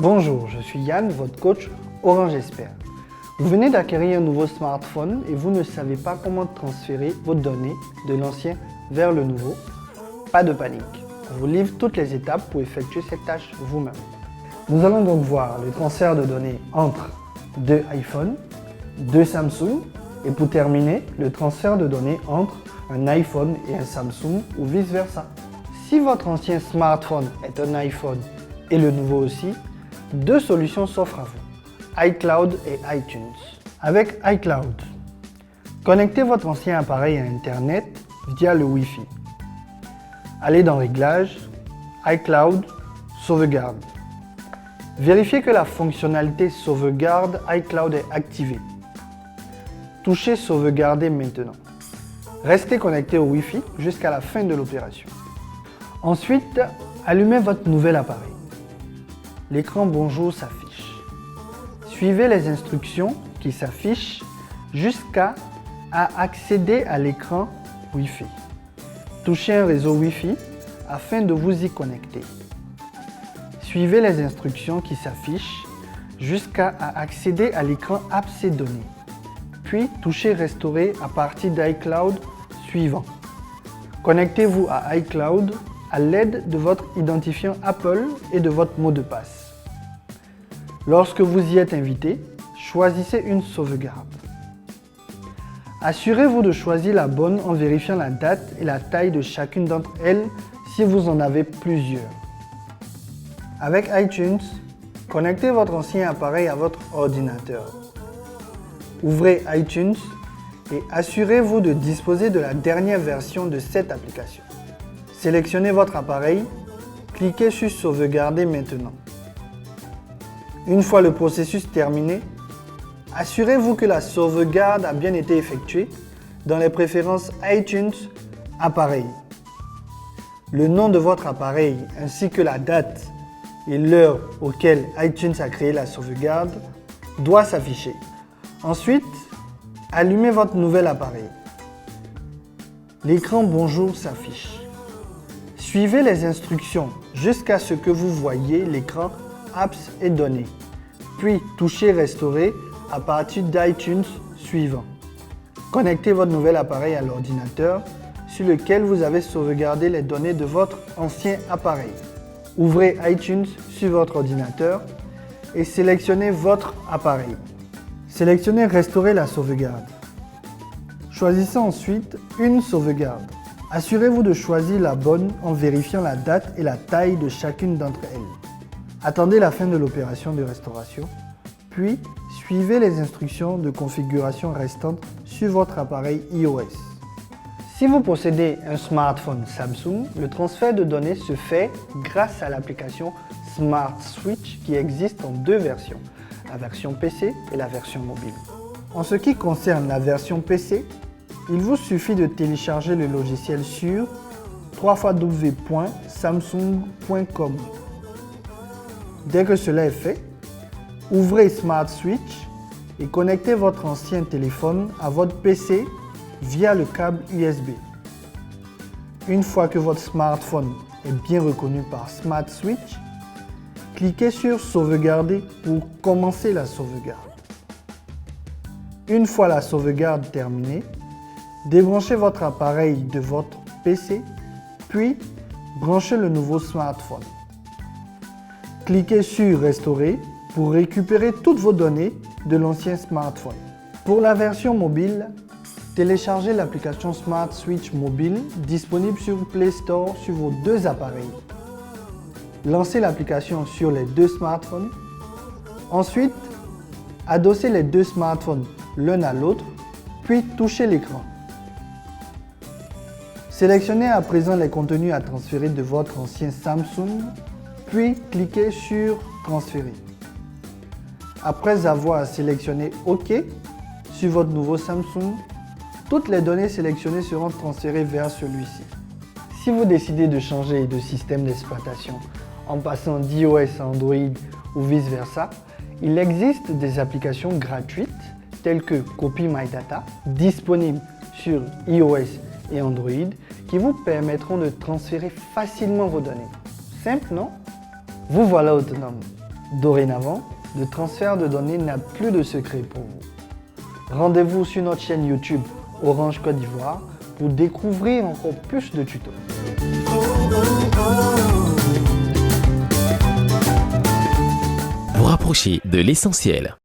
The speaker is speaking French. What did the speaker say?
Bonjour, je suis Yann, votre coach Orange Expert. Vous venez d'acquérir un nouveau smartphone et vous ne savez pas comment transférer vos données de l'ancien vers le nouveau. Pas de panique, on vous livre toutes les étapes pour effectuer cette tâche vous-même. Nous allons donc voir le transfert de données entre deux iPhones, deux Samsung et pour terminer, le transfert de données entre un iPhone et un Samsung ou vice-versa. Si votre ancien smartphone est un iPhone et le nouveau aussi, deux solutions s'offrent à vous, iCloud et iTunes. Avec iCloud, connectez votre ancien appareil à Internet via le Wi-Fi. Allez dans Réglages, iCloud, Sauvegarde. Vérifiez que la fonctionnalité Sauvegarde iCloud est activée. Touchez Sauvegarder maintenant. Restez connecté au Wi-Fi jusqu'à la fin de l'opération. Ensuite, allumez votre nouvel appareil. L'écran Bonjour s'affiche. Suivez les instructions qui s'affichent jusqu'à accéder à l'écran Wi-Fi. Touchez un réseau Wi-Fi afin de vous y connecter. Suivez les instructions qui s'affichent jusqu'à accéder à l'écran Apps et données. Puis touchez Restaurer à partir d'iCloud suivant. Connectez-vous à iCloud à l'aide de votre identifiant Apple et de votre mot de passe. Lorsque vous y êtes invité, choisissez une sauvegarde. Assurez-vous de choisir la bonne en vérifiant la date et la taille de chacune d'entre elles si vous en avez plusieurs. Avec iTunes, connectez votre ancien appareil à votre ordinateur. Ouvrez iTunes et assurez-vous de disposer de la dernière version de cette application. Sélectionnez votre appareil, cliquez sur Sauvegarder maintenant. Une fois le processus terminé, assurez-vous que la sauvegarde a bien été effectuée dans les préférences iTunes Appareil. Le nom de votre appareil ainsi que la date et l'heure auquel iTunes a créé la sauvegarde doit s'afficher. Ensuite, allumez votre nouvel appareil. L'écran Bonjour s'affiche. Suivez les instructions jusqu'à ce que vous voyez l'écran Apps et données. Puis touchez Restaurer à partir d'iTunes suivant. Connectez votre nouvel appareil à l'ordinateur sur lequel vous avez sauvegardé les données de votre ancien appareil. Ouvrez iTunes sur votre ordinateur et sélectionnez votre appareil. Sélectionnez Restaurer la sauvegarde. Choisissez ensuite une sauvegarde. Assurez-vous de choisir la bonne en vérifiant la date et la taille de chacune d'entre elles. Attendez la fin de l'opération de restauration, puis suivez les instructions de configuration restantes sur votre appareil iOS. Si vous possédez un smartphone Samsung, le transfert de données se fait grâce à l'application Smart Switch qui existe en deux versions, la version PC et la version mobile. En ce qui concerne la version PC, il vous suffit de télécharger le logiciel sur www.samsung.com. Dès que cela est fait, ouvrez Smart Switch et connectez votre ancien téléphone à votre PC via le câble USB. Une fois que votre smartphone est bien reconnu par Smart Switch, cliquez sur Sauvegarder pour commencer la sauvegarde. Une fois la sauvegarde terminée, débranchez votre appareil de votre PC, puis branchez le nouveau smartphone. Cliquez sur Restaurer pour récupérer toutes vos données de l'ancien smartphone. Pour la version mobile, téléchargez l'application Smart Switch Mobile disponible sur Play Store sur vos deux appareils. Lancez l'application sur les deux smartphones. Ensuite, adossez les deux smartphones l'un à l'autre, puis touchez l'écran. Sélectionnez à présent les contenus à transférer de votre ancien Samsung, puis cliquez sur Transférer. Après avoir sélectionné OK sur votre nouveau Samsung, toutes les données sélectionnées seront transférées vers celui-ci. Si vous décidez de changer de système d'exploitation en passant d'iOS à Android ou vice-versa, il existe des applications gratuites telles que Copy My Data, disponibles sur iOS et Android, qui vous permettront de transférer facilement vos données. Simple, non? Vous voilà autonome. Dorénavant, le transfert de données n'a plus de secret pour vous. Rendez-vous sur notre chaîne YouTube Orange Côte d'Ivoire pour découvrir encore plus de tutos. Vous rapprochez de l'essentiel.